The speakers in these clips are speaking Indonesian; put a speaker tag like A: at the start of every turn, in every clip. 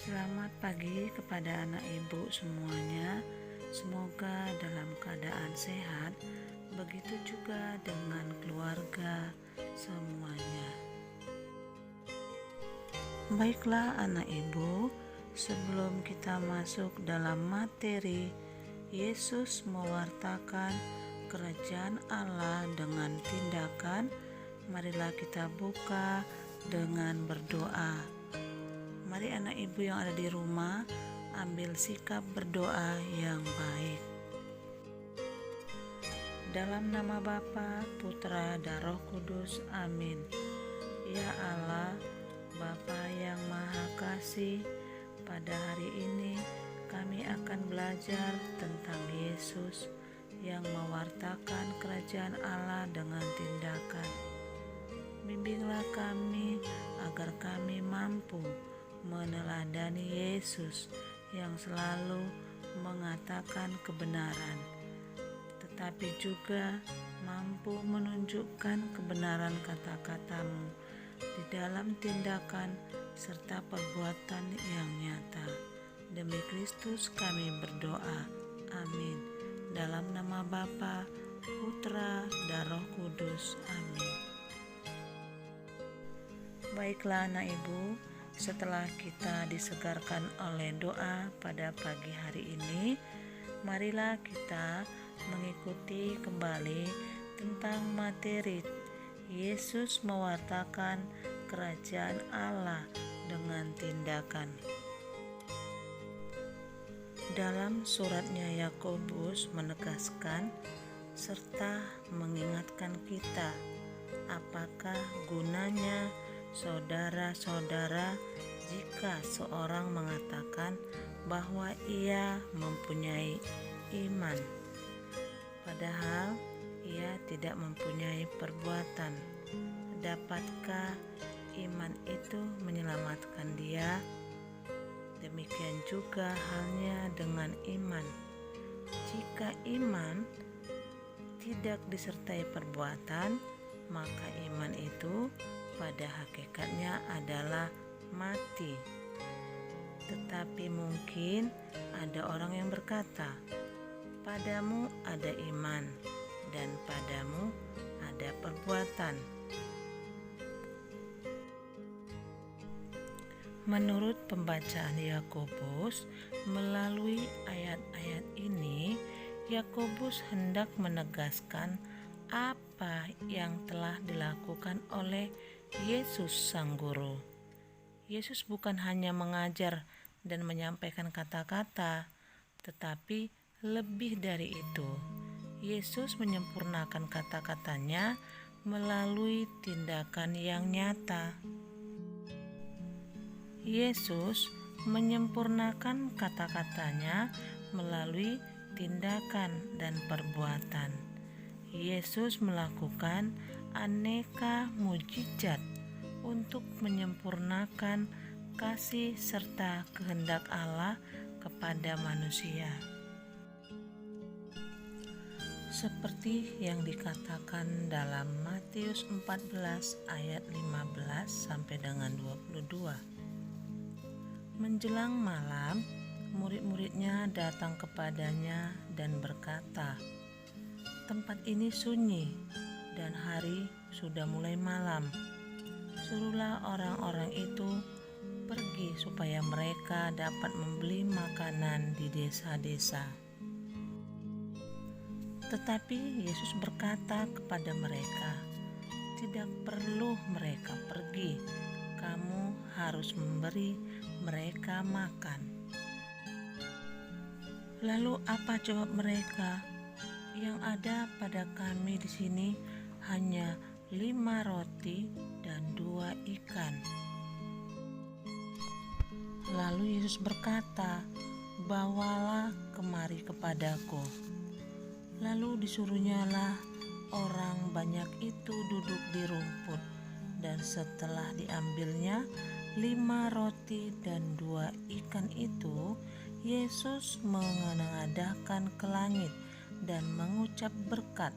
A: Selamat pagi kepada anak ibu semuanya. Semoga dalam keadaan sehat. Begitu juga dengan keluarga semuanya. Baiklah anak ibu, sebelum kita masuk dalam materi, Yesus mewartakan kerajaan Allah dengan tindakan. Marilah kita buka dengan berdoa. Mari anak ibu yang ada di rumah ambil sikap berdoa yang baik. Dalam nama Bapa, Putra, dan Roh Kudus, amin. Ya Allah, Bapa yang Maha Kasih, pada hari ini kami akan belajar tentang Yesus yang mewartakan kerajaan Allah dengan tindakan. Bimbinglah kami agar kami mampu meneladani Yesus yang selalu mengatakan kebenaran, tetapi juga mampu menunjukkan kebenaran kata-katamu di dalam tindakan serta perbuatan yang nyata. Demi Kristus kami berdoa. Amin. Dalam nama Bapa, Putra, dan Roh Kudus. Amin. Baiklah anak ibu, setelah kita disegarkan oleh doa pada pagi hari ini, marilah kita mengikuti kembali tentang materi Yesus mewartakan kerajaan Allah dengan tindakan. Dalam suratnya Yakobus menegaskan serta mengingatkan kita, apakah gunanya saudara-saudara jika seorang mengatakan bahwa ia mempunyai iman, padahal ia tidak mempunyai perbuatan. Dapatkah iman itu menyelamatkan dia? Demikian juga halnya dengan iman. Jika iman tidak disertai perbuatan, maka iman itu pada hakikatnya adalah mati. Tetapi mungkin ada orang yang berkata, padamu ada iman dan padamu ada perbuatan. Menurut pembacaan Yakobus, melalui ayat-ayat ini, Yakobus hendak menegaskan apa yang telah dilakukan oleh Yesus Sang Guru. Yesus bukan hanya mengajar dan menyampaikan kata-kata, tetapi lebih dari itu. Yesus menyempurnakan kata-katanya melalui tindakan yang nyata. Yesus menyempurnakan kata-katanya melalui tindakan dan perbuatan. Yesus melakukan aneka mujizat untuk menyempurnakan kasih serta kehendak Allah kepada manusia. Seperti yang dikatakan dalam Matius 14 ayat 15 sampai dengan 22. Menjelang malam, murid-muridnya datang kepadanya dan berkata, "Tempat ini sunyi dan hari sudah mulai malam. Suruhlah orang-orang itu pergi supaya mereka dapat membeli makanan di desa-desa." Tetapi Yesus berkata kepada mereka, "Tidak perlu mereka pergi, kamu harus memberi mereka makan." Lalu apa jawab mereka? "Yang ada pada kami di sini hanya 5 roti dan 2 ikan." Lalu Yesus berkata, "Bawalah kemari kepadaku." Lalu disuruhnyalah orang banyak itu duduk di rumput, dan setelah diambilnya 5 roti dan 2 ikan itu, Yesus menengadahkan ke langit dan mengucap berkat,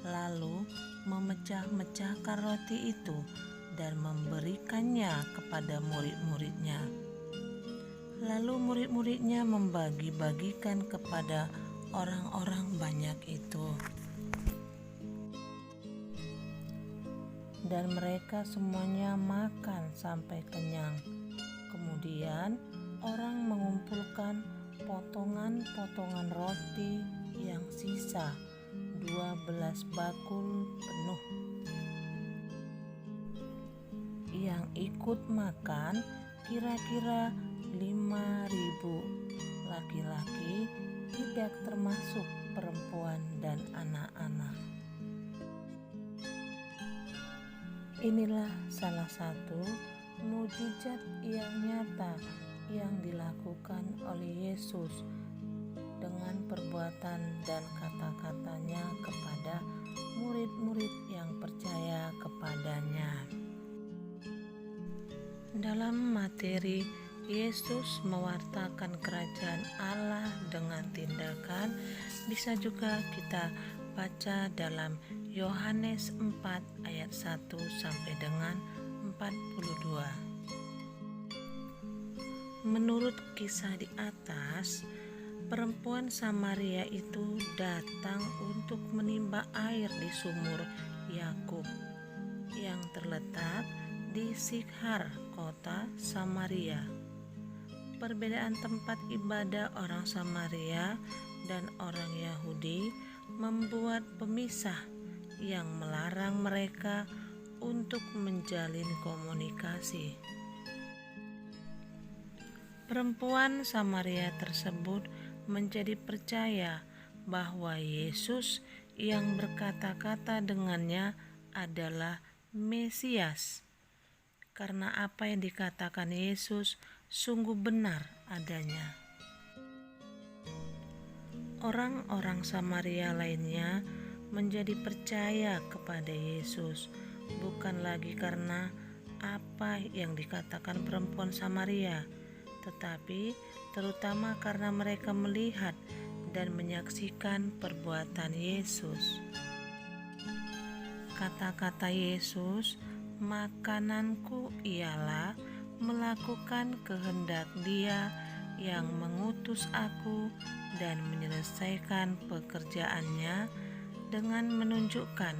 A: lalu memecah-mecahkan roti itu dan memberikannya kepada murid-muridnya. Lalu murid-muridnya membagi-bagikan kepada orang-orang banyak itu. Dan mereka semuanya makan sampai kenyang. Kemudian orang mengumpulkan potongan-potongan roti yang sisa, 12 bakul penuh. Yang ikut makan kira-kira 5.000 laki-laki, tidak termasuk perempuan dan anak-anak. Inilah salah satu mukjizat yang nyata yang dilakukan oleh Yesus dengan perbuatan dan kata-katanya kepada murid-murid yang percaya kepadanya. Dalam materi Yesus mewartakan kerajaan Allah dengan tindakan, bisa juga kita baca dalam Yohanes 4 ayat 1 sampai dengan 42. Menurut kisah di atas, perempuan Samaria itu datang untuk menimba air di sumur Yakub yang terletak di Sikhar, kota Samaria. Perbedaan tempat ibadah orang Samaria dan orang Yahudi membuat pemisah yang melarang mereka untuk menjalin komunikasi. Perempuan Samaria tersebut menjadi percaya bahwa Yesus yang berkata-kata dengannya adalah Mesias, karena apa yang dikatakan Yesus sungguh benar adanya. Orang-orang Samaria lainnya menjadi percaya kepada Yesus bukan lagi karena apa yang dikatakan perempuan Samaria, tetapi terutama karena mereka melihat dan menyaksikan perbuatan Yesus. Kata-kata Yesus, "Makananku ialah melakukan kehendak Dia yang mengutus aku dan menyelesaikan pekerjaannya," dengan menunjukkan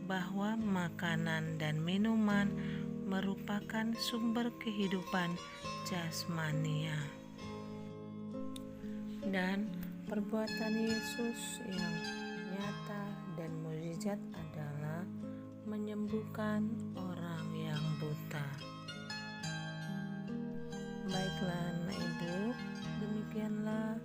A: bahwa makanan dan minuman merupakan sumber kehidupan jasmania. Dan perbuatan Yesus yang nyata dan mukjizat adalah menyembuhkan orang yang buta. Baiklah anak ibu, demikianlah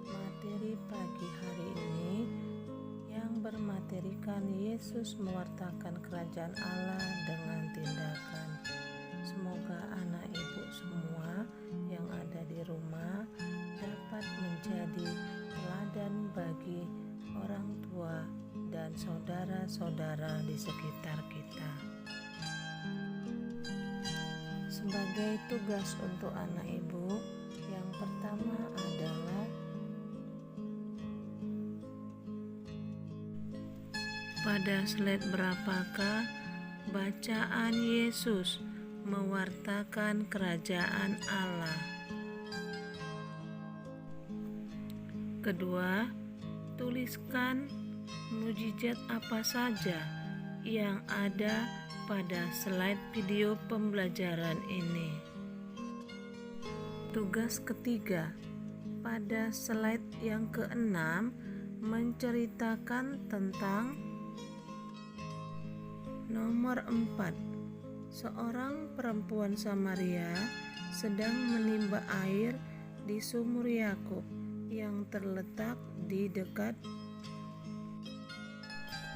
A: materi pagi hari ini yang bermaterikan Yesus mewartakan kerajaan Allah dengan tindakan. Semoga anak ibu semua yang ada di rumah dapat menjadi teladan bagi orang tua dan saudara-saudara di sekitar kita. Sebagai tugas untuk anak ibu, yang pertama adalah pada slide berapakah bacaan Yesus mewartakan kerajaan Allah? Kedua, tuliskan mukjizat apa saja yang ada pada slide video pembelajaran ini. Tugas ketiga, pada slide yang ke-6 menceritakan tentang nomor 4. Seorang perempuan Samaria sedang menimba air di sumur Yakub yang terletak di dekat.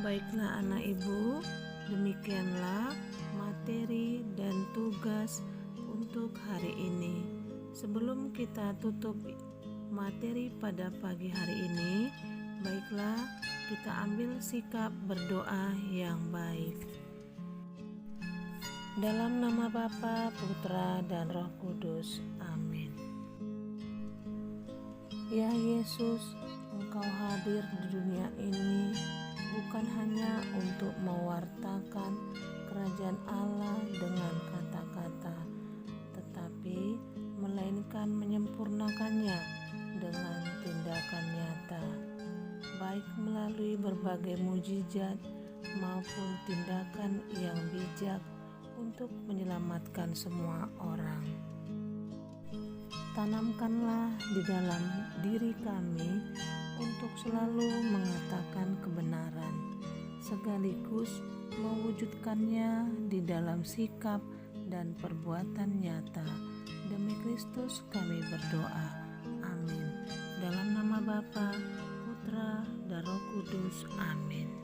A: Baiklah anak ibu, demikianlah materi dan tugas untuk hari ini. Sebelum kita tutup materi pada pagi hari ini, baiklah kita ambil sikap berdoa yang baik. Dalam nama Bapa, Putra, dan Roh Kudus. Amin. Ya Yesus, Engkau hadir di dunia ini bukan hanya untuk mewartakan kerajaan Allah dengan kata-kata, tetapi melainkan akan menyempurnakannya dengan tindakan nyata, baik melalui berbagai mujizat maupun tindakan yang bijak untuk menyelamatkan semua orang. Tanamkanlah di dalam diri kami untuk selalu mengatakan kebenaran, sekaligus mewujudkannya di dalam sikap dan perbuatan nyata. Demi Kristus kami berdoa. Amin. Dalam nama Bapa, Putra, dan Roh Kudus. Amin.